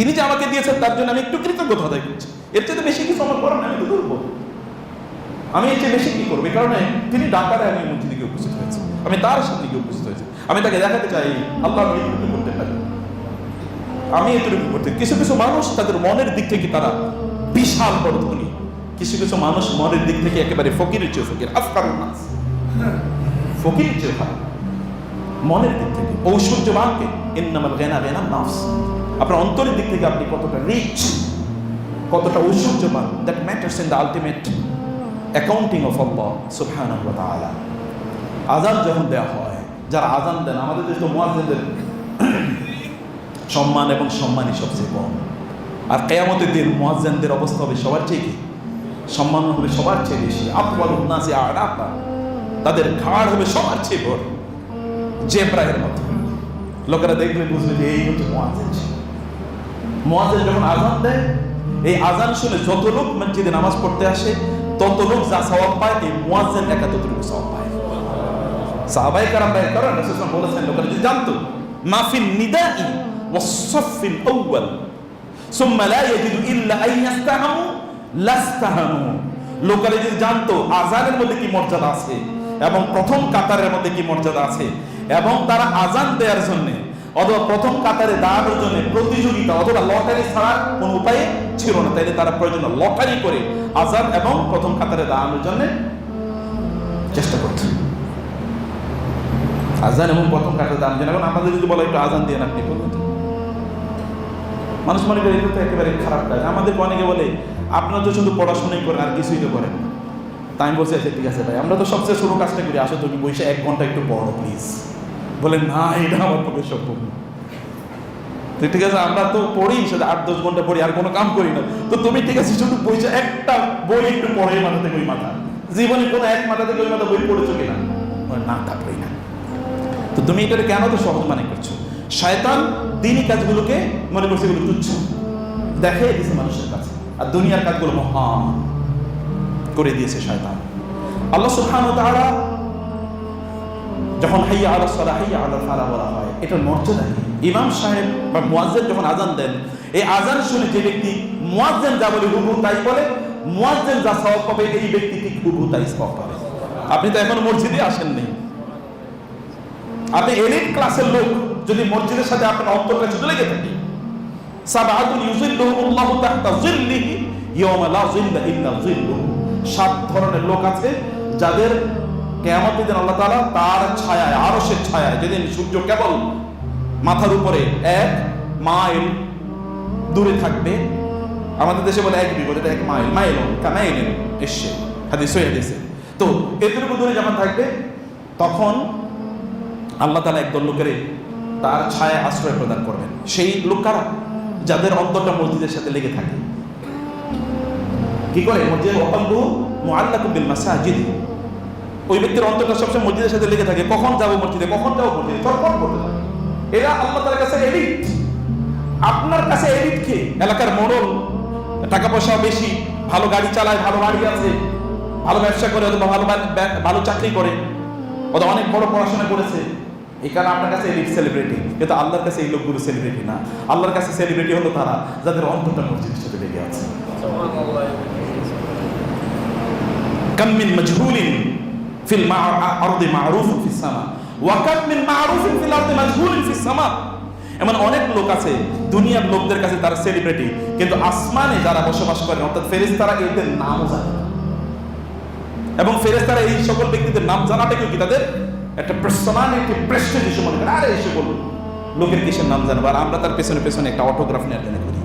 তিনি যে আমাকে দিয়েছেন তার জন্য আমি একটু কৃতজ্ঞতা আদায় করছি। এর চেয়ে বেশি কিছু আমার করার আমি তো করবো, আমি এর চেয়ে বেশি কি করবো? এই কারণে তিনি ডাকারে আমি মসজিদে গিয়ে উপস্থিত হয়েছি, আমি তার সামনে গিয়ে উপস্থিত হয়েছি, আমি তাকে দেখাতে চাই আল্লাহ আমি এটুকু করতে পারি, আমি এটুকু করতে। কিছু কিছু মানুষ তাদের মনের দিক থেকে তারা বিশাল বড় ধনী, কিছু কিছু মানুষ মনের দিক থেকে একেবারে ফকিরের চেয়ে ফকির, আফকারুন নাস, ফকিরের চেয়ে ভালো মনের দিক থেকে। ঐশ্বর্যবানকে ইন্নামাল গিনা গিনান নাফস, আপনার অন্তরের দিক থেকে আপনি কতটা রিচ, কতটা ঐশ্বর্যবান, that matters in the ultimate accounting of আল্লাহ সুবহানাহু ওয়া তাআলা। আযান যখন দেওয়া হয়, যারা আযান দেন, আমাদের দেশে মুয়াজ্জিনদের সম্মান এবং সম্মানই সবচেয়ে কম, আর কিয়ামতের দিন মুয়াজ্জিনদের অবস্থা হবে সবার চেয়ে কি সম্মান হবে সবার চেয়ে বেশি। আতওয়ালুন নাসি আ'নাকা, তাদের ঘাড় হবে সবার চেয়ে বড়, জেব্রায়ের মতো। লোকেরা দেখলে বুঝবে যে এই হচ্ছে মুয়াজ্জিন। মুয়াজ্জিন যখন আযান দেয়, এই আযান শুনে যত লোক মসজিদে নামাজ পড়তে আসে তত লোক যা সওয়াব পায়, এই মুয়াজ্জিন একা ততটুকু সওয়াব পায়। সাহাবায়ে কেরাম বাইরে করেন, রাসূল সাল্লাল্লাহু আলাইহি ওয়াসাল্লাম বলেছেন, লোকেরা যদি জানতো মা ফিন নিদাই ওয়াস সাফিল আউয়াল সুম্মা লা ইয়াজিদু ইল্লা আন ইস্তাহামু লাস্তাহামু, লোকেরা যদি জানতো আযানের মধ্যে কি মর্যাদা আছে এবং প্রথম কাতারের মধ্যে কি মর্যাদা আছে, এবং তারা আযান দেওয়ার জন্য অথবা প্রথম কাতারে দাঁড়ানোর জন্য প্রতিযোগিতা অথবা লটারি ছাড়া কোনো উপায় ছিল না, তাইলে তারা প্রয়োজন লটারি করে আযান এবং প্রথম কাতারে দাঁড়ানোর জন্য চেষ্টা করছে। আযান এবং প্রথম কাতারে দাঁড়ানোর জন্য। এখন আমাদের যদি বলে একটু আযান দিয়ে আপনি বলবেন, মানুষ মনে করে এটা তো একেবারে খারাপ কাজ। আমাদের অনেকে বলে আপনারা তো শুধু পড়াশোনাই করেন আর কিছুই তো করেন না। তাই আমি বলছি আচ্ছা ঠিক আছে ভাই, আমরা তো সবচেয়ে ছোট কাজটা করি, আসো তুমি বসে 1 ঘন্টা একটু পড়ো প্লিজ। বলেন না, এটা আমার পক্ষে সম্ভব না। ঠিক আছে, আমরা তো পড়ি সেটা 8-10 ঘন্টা পড়ি, আর কোনো কাম করি না। তো তুমি ঠিক আছে শুধু বইছে একটা বই একটু পড়ে মাথা থেকে ওই মাথা, জীবনে কোনো এক মাথা থেকে ওই মাথা বই পড়েছো কিনা? না, তা পড়ি না। তো তুমি এটা কেন তো সহজ মনে করছো? শয়তান দ্বীনি কাজগুলোকে মনে করছে এগুলো তুচ্ছ, দেখে দিয়েছে মানুষের কাছে, আর দুনিয়ার কাজগুলো মহান করে দিয়েছে শয়তান। আল্লাহ সুবহানাহু ওয়া তাআলা যখন হাইয়া আলাস সালাহ হাইয়া আলাল ফালাহ বলা হয়, এটার মর্যাদা কি? ইমাম সাহেব বা মুয়াজ্জিন যখন আযান দেন, এই আযান শুনে যে ব্যক্তি মুয়াজ্জিন যা বলে হুবহু তাই বলে, মুয়াজ্জিন যা সওয়াব পাবে এই ব্যক্তি ঠিক হুবহু তাই সওয়াব পাবে। আপনি তো এখন মসজিদে আসেননি, আপনি এলিট ক্লাসের লোক যদি মসজিদের সাথে আপনার অন্তরটা শুধু লেগে থাকে, সাবআতুন ইউযিল্লুহুমুল্লাহু তাহতা যিল্লিহি ইয়াওমা লা যিল্লা ইল্লা যিল্লুহু, 7 ধরনের লোক আছে যাদের কিয়ামতের দিন আল্লাহ তাআলা তার ছায়ায়, আরশের ছায়ায়, যেদিন সূর্য কেবল মাথার উপরে 1 মাইল দূরে থাকবে। আমাদের দেশে বলে 1 বিঘত, এটা 1 মাইল, মাইলুন কামাইলিন এসে হাদিস হয়ে গেছে। তো এতটুকু দূরে যখন থাকবে তখন আল্লাহ তাআলা একদল লোকের তার ছায়ায় আশ্রয় প্রদান করবেন। সেই লোক কারা? যাদের অন্তরটা মসজিদের সাথে লেগে থাকে। কি করে? মসজিদ ওয়াকালবু মুআল্লাকুম বিল মাসাজিদ, ওই ব্যক্তির অন্তরটা সবসময় মসজিদের সাথে লেগে থাকে। কখন যাবো মসজিদে, কখন যাবো মসজিদে, চটপট করতে থাকে। এরা আল্লাহ তাআলার কাছে এলিট। আপনার কাছে এলিট কে? এলাকার মোড়ল, টাকা পয়সা বেশি, ভালো গাড়ি চালায়, ভালো বাড়ি আছে, ভালো ব্যবসা করে, অথবা ভালো চাকরি করে, অথবা অনেক বড় পড়াশোনা করেছে, এই কারণে আপনার কাছে এলিট সেলিব্রিটি। কিন্তু আল্লাহর কাছে এই লোকগুলো সেলিব্রিটি না। আল্লাহর কাছে সেলিব্রিটি হলো তারা যাদের অন্তরটা মসজিদের সাথে লেগে আছে। কাম মিন মাজহুলিন ফিল আরদি মা'রুফুন ফিস সামা ওয়া কাম মিন মা'রুফিন ফিল আরদি মাজহুলিন ফিস সামা। এমন অনেক লোক আছে দুনিয়ার লোকদের কাছে তারা সেলিব্রিটি, কিন্তু আসমানে যারা বসবাস করেন অর্থাৎ ফেরেশতারা এদের নামও জানে না। এবং ফেরেশতারা এই সকল ব্যক্তিদের নাম জানাটাকে কি তাদের একটা পার্সোনালিটি, প্রেস্টিজ মনে করে। আরে এসে বলুন লোকের কিসের নাম জানবো, আর আমরা তার পেছনে পেছনে একটা অটোগ্রাফ নেওয়ার জন্য করি।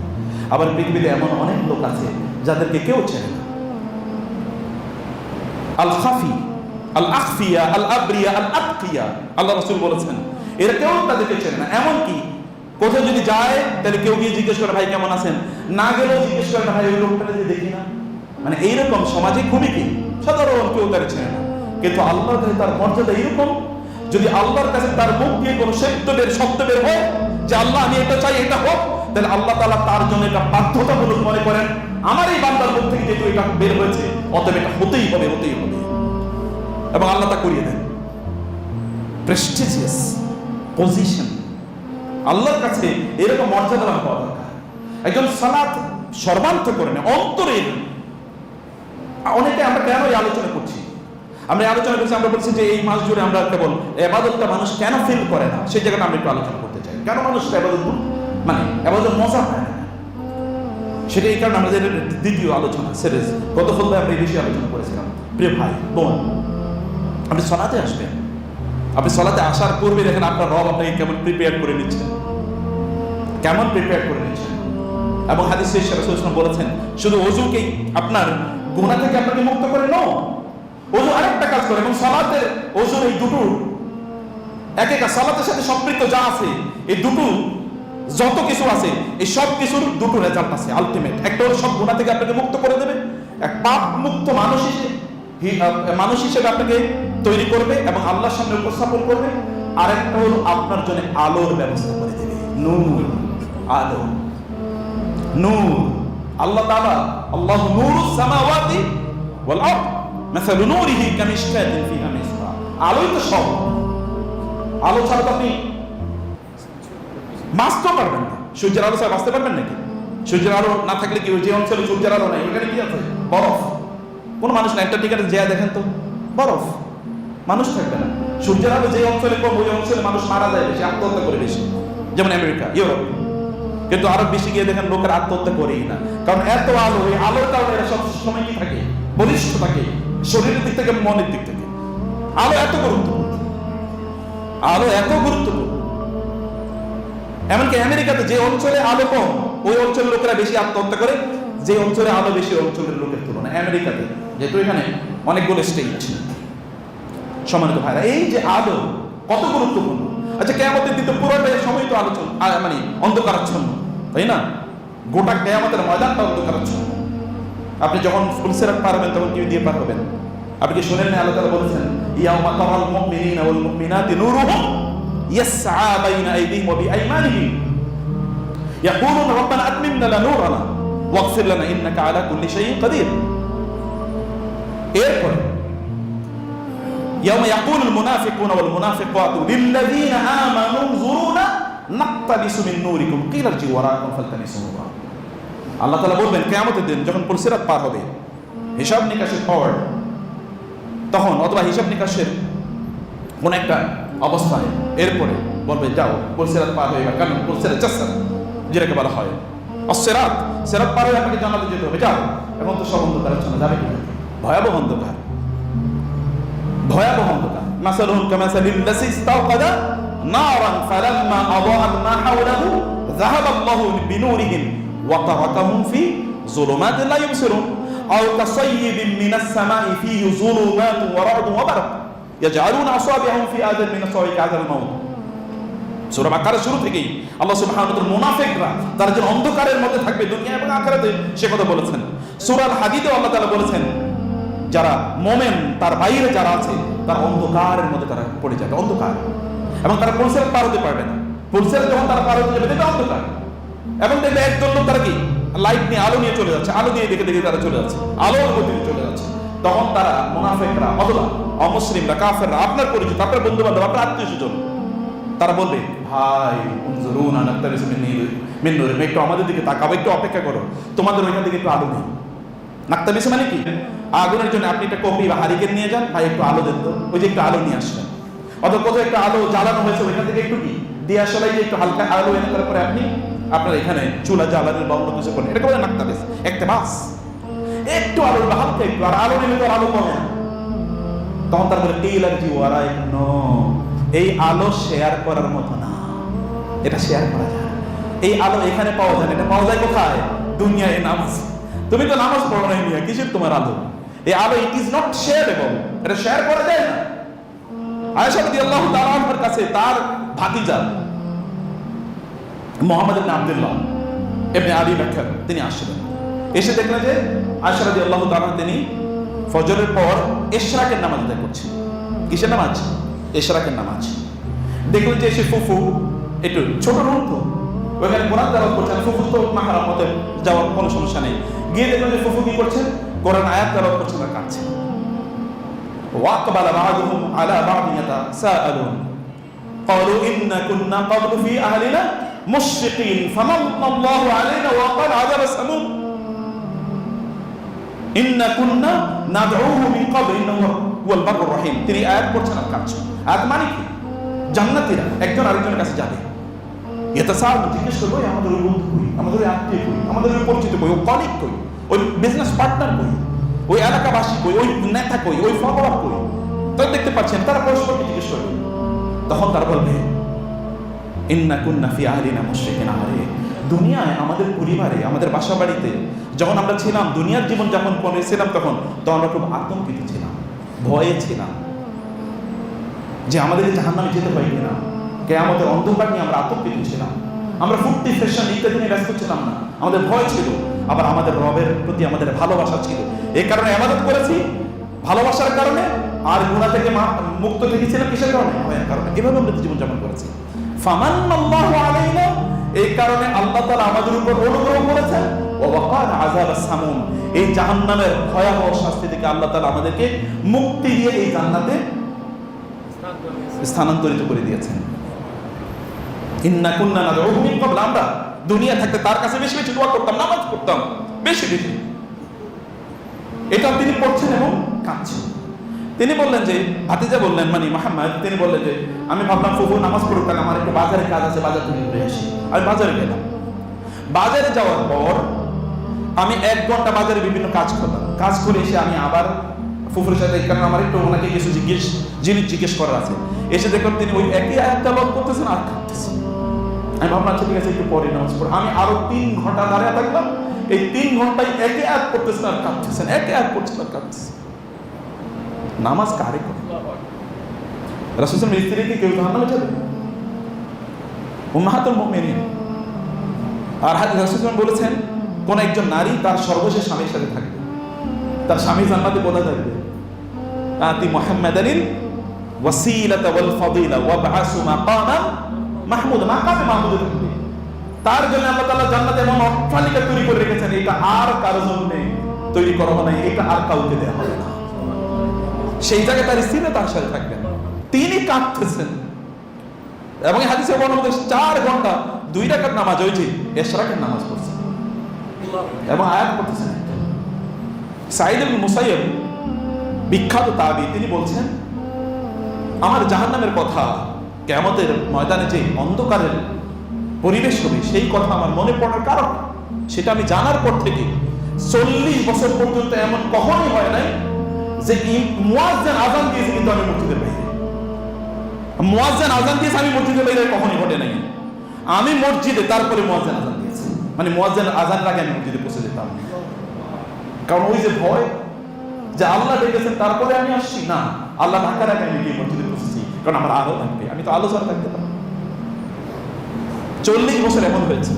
আবার পৃথিবীতে এমন অনেক লোক আছে যাদেরকে কেউ চেনে না। আল খাফি, আল আখফিয়া, আল আবরিয়া, আল আতকিয়া, আল্লাহ রাসূল বলেছেন এরা কেউ তাদেরকে চেনে না। এমন কি কোথাও যদি যায় তাহলে কেউ গিয়ে জিজ্ঞেস করে ভাই কেমন আছেন, না গেলেও জিজ্ঞেস করে না ভাই ওই লোকটা যে দেখি না। মানে এইরকম সমাজে খুবই কি সাধারণ কেউ তার চেনে না। কিন্তু আল্লাহর কাছে তার মর্যাদা এরকম, যদি আল্লাহর কাছে তার মুখ দিয়ে কোনো শব্দ বের হয় যে আল্লাহ আমি এটা চাই, এটা হোক, তাহলে আল্লাহ তাআলা তার জন্য এটা বাধ্যতামূলক মনে করেন। আমার এই বান্দার মুখ থেকে যেহেতু এটা বের হয়েছে অতএব এটা হতেই হবে, হতেই হবে। এবং আল্লাহ তা করিয়ে দেন। প্রেস্টিজিয়াস পজিশন, আল্লাহর কাছে এরকম মর্যাদা পাওয়া দরকার। একজন সালাত সর্বান্ত করে না, অন্তরের। অনেকে আমরা কেন এই আলোচনা করছি, আমরা আলোচনা করছি, আমরা বলছি যে এই মাস জুড়ে আমরা কেবল ইবাদতটা মানুষ কেন ফিল করে না, সেই জায়গাটা আমরা একটু আলোচনা করতে চাই। কেন মানুষ ইবাদত মানে ইবাদত মজা পায় না, সেটা এই কারণে আমাদের দ্বিতীয় আলোচনা সিরিজ গত সপ্তাহে আমরা এই বিষয়ে আলোচনা করেছিলাম। প্রিয় ভাই বোন, আপনি সালাতে আসবেন, আপনি সালাতে আসার পূর্বে দেখেন আপনার রব আপনাকে কেমন প্রিপেয়ার করে নিচ্ছেন, কেমন প্রিপেয়ার করে নিচ্ছেন। এবং হাদিসে রাসূল সাল্লাল্লাহু আলাইহি ওয়াসাল্লাম বলেছেন শুধু ওযুকেই আপনার গুনাহ থেকে আপনাকে মুক্ত করে নাও, ওযু আরেকটা কাজ করে। এবং সালাতের ওযুর এই দুটো এক একটা সালাতের সাথে সম্পৃক্ত যা আছে, এই দুটো যত কিছু আছে, এই সব কিছুর দুটো রেজাল্ট আছে আলটিমেট। একটা হলো সব গুনাহ থেকে আপনাকে মুক্ত করে দেবে, এক পাপ মুক্ত মানুষ হিসেবে আপনাকে তৈরি করবে এবং আল্লাহর সামনে উপস্থাপন করবে। আরেকটা হলো আপনার জন্য আলোর ব্যবস্থা করে দেবে, নূর, আলো, নূর। আল্লাহ তাআলা আল্লাহু নূরুস সামাওয়াতি ওয়াল আরদ মাসালু নূরিহি কামিশকাতিন ফিহা মিসবাহ। আলোই তো সব, আলো ছাড়া তো আপনি বাঁচতে পারবেন না। সূর্যের আলো ছাড়া বাঁচতে পারবেন নাকি? সূর্যের আলো না থাকলে কি, যে অঞ্চলে সূর্যের আলো নাই ওখানে কি আছে? বরফ। কোনো মানুষ না, একটা টিকাতে যেয়ে দেখেন তো, বরফ, মানুষ থাকবে না। সূর্যের আলো যে অঞ্চলে কম, ওই অঞ্চলে মানুষ মারা যায় বেশি, আত্মহত্যা করে বেশি, যেমন আমেরিকা, ইউরোপ। কিন্তু আরো বেশি গিয়ে দেখেন লোকের আত্মহত্যা করেই না, কারণ এত আলো, এই আলোর কারণে এরা সব সময় কি থাকে, বলিষ্ঠ থাকে, শরীরের দিক থেকে, মনের দিক থেকে। আলো এত গুরুত্বপূর্ণ, আলো এত গুরুত্বপূর্ণ। এমনকি আমেরিকাতে যে অঞ্চলে আলো কম, ওই অঞ্চলের লোকেরা বেশি আত্মহত্যা করে যে অঞ্চলে আলো বেশি অঞ্চলের লোকের তুলনায়। আমেরিকাতে যেহেতু এখানে অনেকগুলো স্টেট। সম্মানিত ভাইরা, এই যে আলো কত গুরুত্বপূর্ণ। আচ্ছা, কিয়ামতের দিন তো পুরোটাই সময় তো আলোচনা, মানে অন্ধকারাচ্ছন্ন, তাই না? গোটা কিয়ামতের ময়দানটা অন্ধকারাচ্ছন্ন। আপনি যখন ফুলসিরাত পার হবেন তখন কি দিয়ে পার হবেন? আপনি কি শুনেন না? আল্লাহ তাআলা বলেছেন ইয়াউমা তারাল মুমিনিনা ওয়াল মুমিনাতি নূরুহুম ইয়াসআ বাইনা আইদিহিম ওয়া বিআইমানিহিম ইয়াকুলুনা রাব্বানা আতমিম লানা নূরানা ওয়াগফির লানা ইন্নাকা আলা কুল্লি শাইইন কাদির। এরপরে ইয়াউমা ইয়াকুলুল মুনাফিকুনা ওয়াল মুনাফিকাতু লিল্লাযীনা আমানু যুরুনা নাক্তাবিসু মিন নূরিকুম কিলা রজিউ ওয়ারাকুম ফালতামিসু নূরা। আল্লাহ তাআলা বলবেন কিয়ামতের দিন যখন পুলসিরাত পার হবে, হিসাব নিকাশের পর, তখন অথবা হিসাব নিকাশের কোন একটা অবস্থায় এরপরে বলবে যাও পুলসিরাত পার হয়ে গেল, কারণ পুলসিরাত জাসর যেটাকে বলা হয় অসিরাত, সিরাত পার হয়ে আপনাকে জান্নাতে যেতে হবে, যাও। এখন তো সব অন্ধকারাচ্ছন্ন, যাবে কি? ভয়াবহ অন্ধকার, ভয়াবহ অন্ধকার। মাসালুহুম কামাসালিল লাযী ইসতাওকাদা নারান ফালাম্মা আযাআত মা হাওলাহু যাহাবা আল্লাহু বিনূরিহিম ওয়া তারাকাহুম ফি যুলুমাতিন লা ইবসিরুন আও কাসাইয়্যিবিন মিনাস সামাই ফীহি যুলুমাতুন ওয়া রা'দুন ওয়া বারাক ইয়াজআলুনা আসাবি'াহুম ফি আযান মিন সাওয়াইকি আযাল মাউত। সূরা বাকারা শুরু থেকেই আল্লাহ সুবহানাহু ওয়া তাআলা মুনাফিকরা তারা যে অন্ধকারের মধ্যে থাকবে দুনিয়া এবং আখিরাতে সে কথা বলেছেন। সূরা হাদীদে আল্লাহ তাআলা বলেছেন যারা মুমিন তার বাইরে যারা আছে তারা অন্ধকারের মধ্যে তারা পড়ে যাবে, অন্ধকার। এবং তারা পুলসিরাত পার হতে পারবে না। পুলসিরাত যখন তারা পার হতে যাবে দেখবে অন্ধকার, এবং দেখবে একজন লোক তারা কি লাইট নিয়ে, আলো নিয়ে চলে যাচ্ছে, আলো দিয়ে দেখে দেখে তারা চলে যাচ্ছে, আলোর গতিতে চলে যাচ্ছে। তখন তারা মুনাফিকরা অথবা অমুসলিমরা, কাফেররা, আপনার পরিচিত, আপনার বন্ধু বান্ধব, আপনার আত্মীয় স্বজন, তারা বলবে ভাই উনজুরুনা নাক্তাবিসু মিন নূরিকুম, একটু আমাদের দিকে তাকাও, একটু অপেক্ষা করো, তোমাদের ওইখান থেকে একটু আলো নেই। নাক্তাবিসু মানে কি? আগুনের জন্য আপনি একটা কপি বা হারিকেন নিয়ে যান, ভাই একটু আলো দেন তো, ওই যে একটু আলো নিয়ে আসলেন। অথবা কোথাও একটা আলো জ্বালানো হয়েছে, ওইখান থেকে একটু কি দিয়ে আসলে একটু হালকা আলো এনে তারপরে আপনি আপনার এখানে চুলা জ্বালানোর বা অন্য কিছু করেন, এটা বলে নাক্তাবিস। ইকতিবাস, একটু আলো বা হালকা একটু, আর আলো নিলে তো আলো কমে না। তখন তার বলে কিলা রজিউ ওয়ারাকুম, এই আলো শেয়ার করার মতো না, এটা শেয়ার করা যায়। এই আলো এখানে পাওয়া যায়, এটা পাওয়া যায় কোথায়? দুনিয়ায় নামাজ। তুমি তো নামাজ পড়ো নাই মিয়া, কিসের তোমার আলো? এই আলো ইট ইজ নট শেয়ারেবল, এটা শেয়ার করা যায় না। আয়েশা রাদিয়াল্লাহু তাআলা আনহার কাছে তার ভাতিজা মুহাম্মদ ইবনে আব্দুল্লাহ ইবনে আবি বকর তিনি আসলেন, এসে দেখলেন যে আয়েশা রাদিয়াল্লাহু তাআলা তিনি ফজরের পর ইশরাকের নামাজ আদায় করছেন। কিসের নামাজ? ইশরাকের নামাজ। দেখলেন যে সে ফুফু একটু ছোট রুম তো, ওইখানে কোরআন তেলাওয়াত করছেন। ফুফু তো মাহরাম, মতে যাওয়ার কোনো সমস্যা নেই। গিয়ে দেখলেন যে ফুফু কি করছেন? কোরআন আয়াত তেলাওয়াত করছেন আর কাঁদছেন। ওয়াকবালা বা'দুহুম আলা বা'দিন ইয়াতাসাআলুন ক্বালু ইন্না কুন্না ক্বাবলু ফি আহলিনা মুশরিকিন ফামান্নাল্লাহু আলাইনা ওয়া ক্বালা আযাবা সামুম ইন্না কুন্না নাদউহু মিন ক্বাবল ইন্নাহু হুয়াল বাররুর রহিম। তিনি আয়াত পড়ছেন আর কাঁদছেন। আয়াত মানে কি? জান্নাতীরা একজন আরেকজনের কাছে যাবে, ইয়াতাসাআলু, জিজ্ঞেস করবে আমাদের ওই বন্ধু কই, আমাদের ওই আত্মীয় কই, আমাদের ওই পরিচিত কই, ওই কলিগ কই, ওই বিজনেস পার্টনার কই, ওই এলাকাবাসী কই, ওই নেতা কই, ওই ফলোয়ার কই। তো দেখতে পাচ্ছেন তারা পরস্পরকে জিজ্ঞেস করবে। তখন তারা বলবে ইন্না কুন্না ফি আহলিনা মুশরিকিন। আরে দুনিয়ায় আমাদের পরিবারে, আমাদের বাসা বাড়িতে যখন আমরা ছিলাম, দুনিয়ার জীবন যখন করেছিলাম, তখন আমরা খুব আতঙ্কিত ছিলাম, ভয়ে ছিলাম যে আমাদের জাহান্নামে যেতে হয় কিনা। কিয়ামতের অন্ধকার নিয়ে আমরা আতঙ্কিত ছিলাম। আমরা ফুর্তি ফ্যাশন ইত্যাদি নিয়ে ব্যস্ত ছিলাম না, আমাদের ভয় ছিল। আবার আমাদের রবের প্রতি আমাদের ভালোবাসা ছিল। এই কারণে ইবাদত করেছি ভালোবাসার কারণে, আর গুনাহ থেকে মুক্ত থেকেছিলাম কিসের কারণে? ভয়ের কারণে। এভাবে আমরা জীবন যাপন করেছি। ফামান্নাল্লাহু আলাইনা, এই কারণে আল্লাহ তাআলা আমাদের উপর অনুগ্রহ করেছেন। ওয়া ওয়াকানা আযাবাস সামুম, এই জাহান্নামের ভয়াবহ শাস্তি থেকে আল্লাহ তাআলা আমাদেরকে মুক্তি দিয়ে এই জান্নাতে স্থানান্তরিত করে দিয়েছেন। ইন্না কুন্না নাদউহু মিন ক্বাবল, আমরা দুনিয়া থাকতে তার কাছে বেশি বেশি দোয়া করতাম, নামাজ পড়তাম বেশি বেশি। এটা তিনি পড়ছেন এবং কাঁদছেন। তিনি বললেন যে, ভাতিজা বললেন মানে মুহাম্মদ, তিনি বললেন যে আমি ভাবলাম ফুফু নামাজ পড়ুক, তাহলে আমার একটু বাজারে কাজ আছে, বাজার থেকে ঘুরে আসি। আমি বাজারে গেলাম। বাজারে যাওয়ার পর আমি 1 ঘন্টা বাজারে বিভিন্ন কাজ করলাম। কাজ করে এসে আমি আবার ফুফুর সাথে, কারণ আমার একটু ওনাকে কিছু জিনিস জিজ্ঞেস করার আছে, এসে দেখলাম তিনি ওই একই আয়াত তেলাওয়াত করতেছেন আর কাঁদতেছেন। আমি ভাবলাম আচ্ছা ঠিক আছে, একটু পরে নামাজ পড়ব। আমি আরো 3 ঘন্টা দাঁড়িয়ে থাকলাম। এই 3 ঘন্টায় একই আয়াত পড়তেছেন আর কাঁদতেছেন, একই আয়াত পড়ছেন আর কাঁদতেছেন। নামাজ কারে করে? রাসূল সাল্লাল্লাহু আলাইহি ওয়াসাল্লাম কেউ জাহান্নামে যাবে? উম্মাহাতুল মুমিনিন। আর রাসূল সাল্লাল্লাহু আলাইহি ওয়াসাল্লাম বলেছেন, কোন একজন নারী তার সর্বশেষ স্বামীর সাথে থাকবে, তার স্বামী জান্নাতে কোথায় থাকবে? আতি মুহাম্মাদানিল ওয়াসিলাতা ওয়াল ফাদিলা ওয়াবআসু মাকামান মাহমুদ, মাকামে মাহমুদে থাকবে। তার জন্য আল্লাহ তাআলা জান্নাতে এমন অট্টালিকা তৈরি করে রেখেছেন, এটা আর কারো জন্য তৈরি করা হবে না, এটা আর কাউকে দেওয়া হবে না। সেই জায়গায় তার স্ত্রী তার সাথে থাকবেন। তিনি কাঁদতেছেন এবং হাদিসে বর্ণনা হচ্ছে 4 ঘন্টা 2 রাকাত নামাজ, ওই যে ইশরাকের নামাজ পড়ছেন এবং আয়াত পড়তেছেন। সাঈদ ইবনে মুসাইয়্যিব, বিখ্যাত তাবী, তিনি বলছেন আমার জাহান্নামের কথা, কিয়ামতের ময়দানে যে অন্ধকারের পরিবেশ হবে, সেই কথা আমার মনে পড়ার কারণ, সেটা আমি জানার পর থেকে 40 বছর পর্যন্ত এমন কখনোই হয় নাই যে মুয়াজ্জিন আযান দিয়েছে কিন্তু আমি মসজিদের বাইরে, মুয়াজ্জিন আযান দিয়েছে আমি মসজিদের বাইরে, কখনোই ঘটে নাই। আমি মসজিদে, তারপরে মুয়াজ্জিন আযান দিয়েছে, মানে মুয়াজ্জিন আযানের আগে আমি মসজিদে পৌঁছে যেতাম। কারণ ওই যে ভয় যে আল্লাহ ডেকেছেন তারপরে আমি আসছি না, আল্লাহ ডাকার আগে আমি গিয়ে মসজিদে পৌঁছেছি, কারণ আমার আলো থাকবে, আমি তো আলো ছাড়া থাকতে পারি। 40 বছর এমন হয়েছে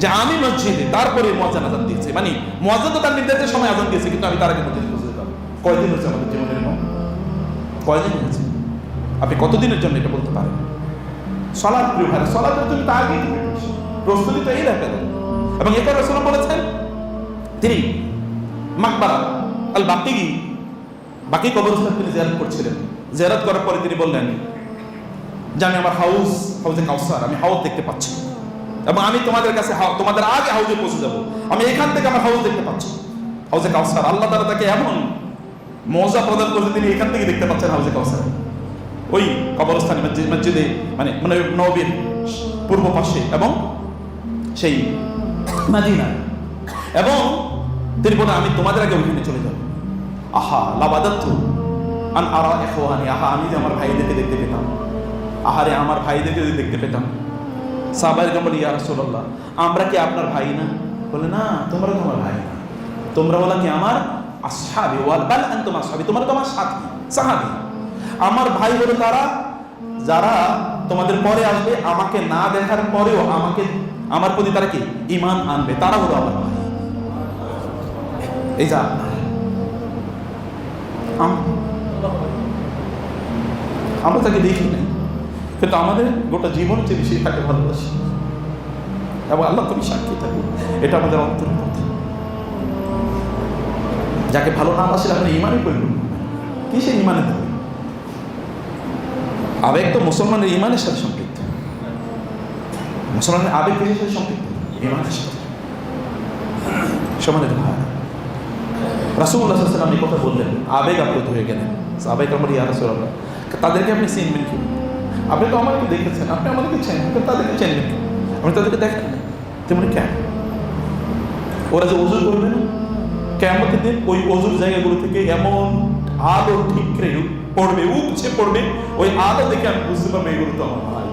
যে আমি মসজিদে, তারপরে মুয়াজ্জিন আযান দিয়েছে, মানে মুয়াজ্জিন তো তার নির্ধারিত সময় আযান দিয়েছে, কিন্তু আমি তার আগে মসজিদে পৌঁছে যেতাম। কয়দিন হচ্ছে আমাদের জীবনের এমন? কয়দিন হয়েছে? আপনি কতদিনের জন্য এটা বলতে পারেন? সালাত, প্রিয় ভাই, সালাতের জন্য তো আগেই প্রস্তুতি তো এই রাখেন। এবং এরপর রাসূল বলেছেন, তিনি মাকবারা আল বাকি কবরস্থান তিনি জিয়ারত করছিলেন। জিয়ারত করার পরে তিনি বললেন যে আমি আমার হাউজে কাউসার, আমি হাউজ দেখতে পাচ্ছি এবং আমি তোমাদের কাছে তোমাদের আগে হাউজে পৌঁছে যাব। আমি এখান থেকে আমার হাউজ দেখতে পাচ্ছি, হাউজে কাউসার। আল্লাহ তাআলা তাকে এমন মজা প্রদান করতে তিনি এখান থেকে দেখতে পাচ্ছেন হাউজে কাউসার, ওই কবরস্থানে মসজিদে, মানে নববীর পূর্ব পাশে এবং সেই মদিনা। এবং তিনি বলেন আমি তোমাদের আগে ওইখানে চলে যাব। আহা লাবাদাতু আন আরা ইখওয়ানি, আহা আমি যে আমার ভাইদেরকে দেখতে পেতাম, আহারে আমার ভাইদেরকে যদি দেখতে পেতাম। সাহাবায়ে কেরাম বলে ইয়া রাসূলুল্লাহ, আমরা কি আপনার ভাই না? বলে না, তোমরা তো আমার ভাই না, তোমরা বলা কি আমার আসহাবি, ওয়াল বাল আনতুম আসহাবি, তোমরা তো আমার সাথী সাহাবী। আমার ভাই হলো তারা যারা তোমাদের পরে আসবে, আমাকে না দেখার পরেও আমার প্রতি তারা কি ঈমান আনবে, তারা হলো আমার ভাই। এই যা আমরা তাকে দেখি নাই, কিন্তু আমাদের গোটা জীবন যে বেশি তাকে ভালোবাসি এবং আল্লাহ তুমি সাক্ষী থাকুন, এটা আমাদের অন্তরের কথা। যাকে ভালো না বাসলে আপনি ইমানই করবেন, কি সে ইমানে দেবে? আবেগ তো মুসলমানের ইমানের সাথে সম্পৃক্ত। মুসলমানের আবেগ কিসের সাথে সম্পৃক্ত? ইমানের সাথে। সম্মানিত ভাই, রাসূলুল্লাহ সাল্লাল্লাহু আলাইহি ওয়াসাল্লাম এই কথা বললেন, আবেগ আপ্লুত হয়ে গেলেন। সাহাবায়ে কেরাম ইয়া রাসূলুল্লাহ, তাদেরকে আপনি চিনবেন কি? আপনি তো আমাকে দেখেছেন, আপনি আমাদেরকে চেনেন, তাদেরকে চেনবেন কি? আপনি তাদেরকে দেখেন না, তেমনি কেন? ওরা যে ওযু করবে না, কিয়ামতের দিন ওই ওযুর জায়গাগুলো থেকে এমন আলো ঠিকরে পড়বে, উপচে পড়বে, ওই আলো দেখে আমি বুঝতে পারবো এগুলো তো আমার ভাই।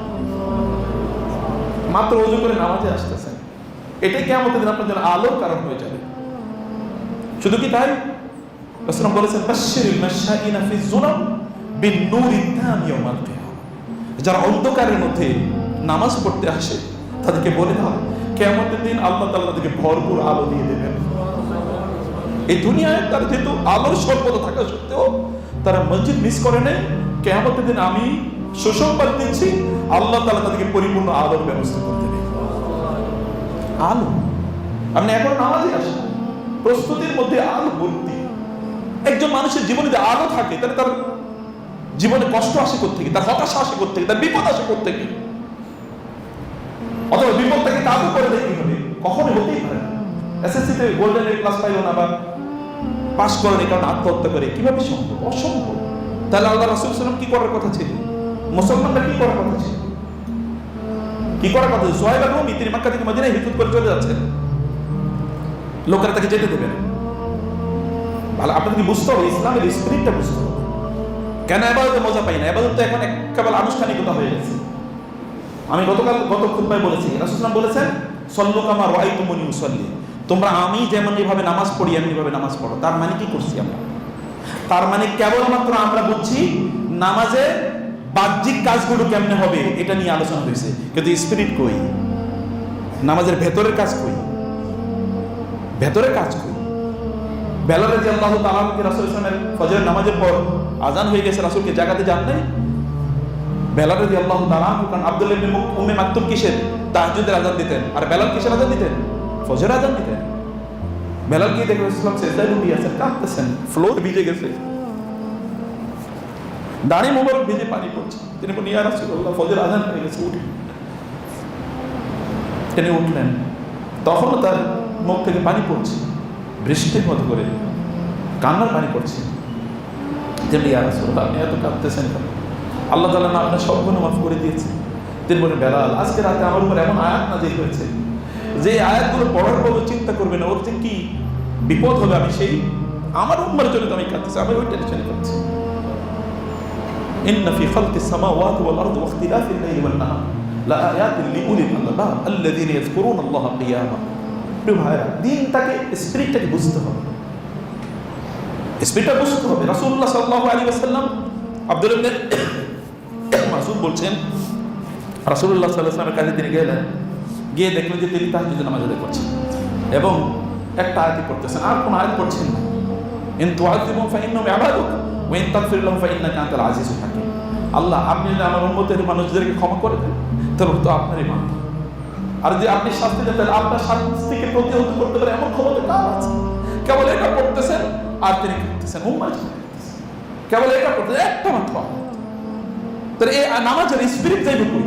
মাত্র ওযু করে নামাজে আসতেছেন, এটাই কিয়ামতের দিন আপনার জন্য আলোর কারণ হয়ে যাবে। শুধু কি তাই? রাসূল বলেছেন, বাশশিরিল মাশাইনা ফি যুলাম বিন-নূরি তাম ইয়াউমাল কিয়ামা। যারা অন্ধকারের মধ্যে নামাজ পড়তে আসে তাদেরকে বলে দাও, কিয়ামতের দিন আল্লাহ তাআলা তাদেরকে ভরপুর আলো দিয়ে দেবেন। এই দুনিয়ায় তারা যেহেতু আলোর স্বল্পতা থাকা সত্ত্বেও তারা মসজিদ মিস করে নেয়, কিয়ামতের দিন আমি সুসংবাদ দিচ্ছি, আল্লাহ তাআলা তাদেরকে পরিপূর্ণ আলোর ব্যবস্থা করে দেবেন। আলো, আপনি এখন নামাজে আসেন, প্রস্তুতির মধ্যে আলো ভর্তি। একজন মানুষের জীবনে যে আলো থাকে, তাহলে তার জীবনে কষ্ট আসে কোত্থেকে, তার হতাশা আসে কোত্থেকে, তার বিপদ আসে কোত্থেকে? অথবা বিপদ তাকে কাবু করে দেয় কিভাবে? কখনো হতেই পারে না। এসএসসিতে গোল্ডেন এ প্লাস পাইল না বা পাস করেন এই কারণে আত্মহত্যা করে, কিভাবে সম্ভব? অসম্ভব। তাহলে আল্লাহ রাসূল সাল্লাল্লাহু আলাইহি ওয়াসাল্লাম কি করার কথা ছিল? মুসলমানরা কি করার কথা ছিল? কি করার কথা? সুহাইব আর-রুমি তিনি মক্কা থেকে মদিনায় হিজরত করে চলে যাচ্ছেন, লোকেরা তাকে যেতে দেবে না। ভালো, আপনাকে বুঝতে হবে ইসলামের স্পিরিটটা বুঝতে হবে। কেন ইবাদতে মজা পাই না? ইবাদত তো এখন কেবল আনুষ্ঠানিকতা হয়ে গেছে। আমি গত খুতবায় বলেছি, রাসূল সাল্লাল্লাহু আলাইহি ওয়াসাল্লাম বলেছেন, সল্লু কামা রাআইতুমুনি উসাল্লি, তোমরা আমি যেমন ভাবে নামাজ পড়ি এমনি ভাবে নামাজ পড়ো। তার মানে কি করছি আমরা? তার মানে কেবলমাত্র আমরা বুঝছি নামাজে বাহ্যিক কাজগুলো কেমনে হবে এটা নিয়ে আলোচনা হয়েছে, কিন্তু স্পিরিট কই? নামাজের ভেতরের কাজ কই? ভেতরের কাজ কই? বেলাল রাদিয়াল্লাহু তাআলা কে রাসূল সাল্লাল্লাহু আলাইহি ওয়াসাল্লামের ফজরের নামাজের পর আজান হয়ে গেছে, রাসূলকে জাগাতে যান নাই। বেলাল রাদিয়াল্লাহু তাআলা, কারণ আব্দুল্লাহ ইবনে উম্মে মাকতুম কিসের তাহাজ্জুদের আজান দিতেন, আর বেলাল কিসের আজান দিতেন? ফজরের আজান দিতেন। বেলাল কি দেখে রাসূল সেজদায় ডুবে আছেন, কাঁদতেছেন, ফ্লোর ভিজে গেছে, দাড়ি মোবারক ভিজে পানি পড়ছে। তিনি বলেন, ইয়া রাসূলুল্লাহ, ফজরের আজান হয়ে গেছে, উঠুন। তিনি উঠলেন, তখনও তার মুখ থেকে পানি পড়ছে, বৃষ্টির মতো করে কান্নার পানি পড়ছে। তিনি, ইয়া রাসূলুল্লাহ, আপনি এত কাঁদতেছেন কেন? আল্লাহ তাআলা না আপনার সব গুনাহ মাফ করে দিয়েছে। তিনি বলেন, বেলাল, আজকে রাতে আমার উপর এমন আয়াত নাযিল হয়েছে যে আয়াতগুলো পড়ার পর চিন্তা করবে না ওর যে কি বিপদ হবে, আমি সেই আমার উম্মার জন্য তো আমি কাঁদতেছি, আমি ওই টেনশনে কাঁদছি। ইন্না ফি খালকিস সামাওয়াতি ওয়াল আরদি ওয়া ইখতিলাফিল লাইলি ওয়ান নাহার লাআয়াতিন লিউলিল আলবাব আল্লাযীনা ইয়াযকুরুনা আল্লাহা কিয়ামা। প্রিয় ভাইরা, দিনটাকে স্পিরিটটাকে বুঝতে হবে, স্পিরিটটা বুঝতে হবে। রাসূলুল্লাহ সাল্লাল্লাহু আলাইহি ওয়াসাল্লাম, আব্দুল্লাহ ইবনে মাসউদ বলছেন, রাসূলুল্লাহ সাল্লাল্লাহু আলাইহি ওয়াসাল্লামের কাছে তিনি গেলেন, গিয়ে দেখলেন যে তিনি তাহাজ্জুদের নামাজ আদায় করছেন এবং একটা আয়াত পড়তেছেন, আর কোন আয়াত পড়ছেন না। ইন তুআযিবুহুম ফাইন্নাহুম ইবাদুক ওয়া ইন তাগফির লাহুম ফাইন্নাকা আনতাল আজিজুল হাকীম। আল্লাহ, আপনি যদি আমার উম্মতের মানুষদেরকে ক্ষমা করে দেন তাহলে তো আপনারই বান্দা, আর যদি আপনি শাস্তি দেন তাহলে আপনার শাস্তিকে প্রতিহত করতে পারে এমন ক্ষমতা কার আছে? কেবল এটা পড়তেছেন আর তিনি করতেছেন, উম্মাহ কেবল এটা পড়তেছেন, একটা মাত্র। তাহলে এই নামাজের স্পিরিট যাইবে কই?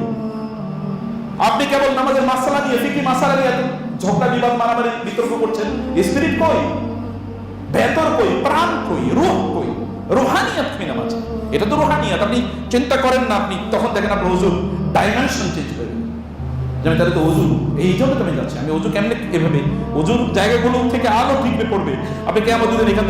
আপনি কেবল নামাজের মাসালা নিয়ে, ফিকি মাসালা নিয়ে ঝগড়া বিবাদ মারামারি বিতর্ক করছেন, স্পিরিট কই? ভেতর কই? প্রাণ কই? রূহ কই? রুহানিয়াত কই নামাজ? এটা তো রুহানিয়াত। আপনি চিন্তা করেন না, আপনি তখন দেখেন আপনার ওযুর ডাইমেনশন চেঞ্জ হয়ে গেল, যে আমি তাহলে তো ওযু এই জন্য তো আমি যাচ্ছি, আমি ওযু কেমনে এভাবে ওযুর জায়গাগুলো থেকে আলো ঠিকবে পড়বে। আপনি কিয়ামতের দিন এখান থেকে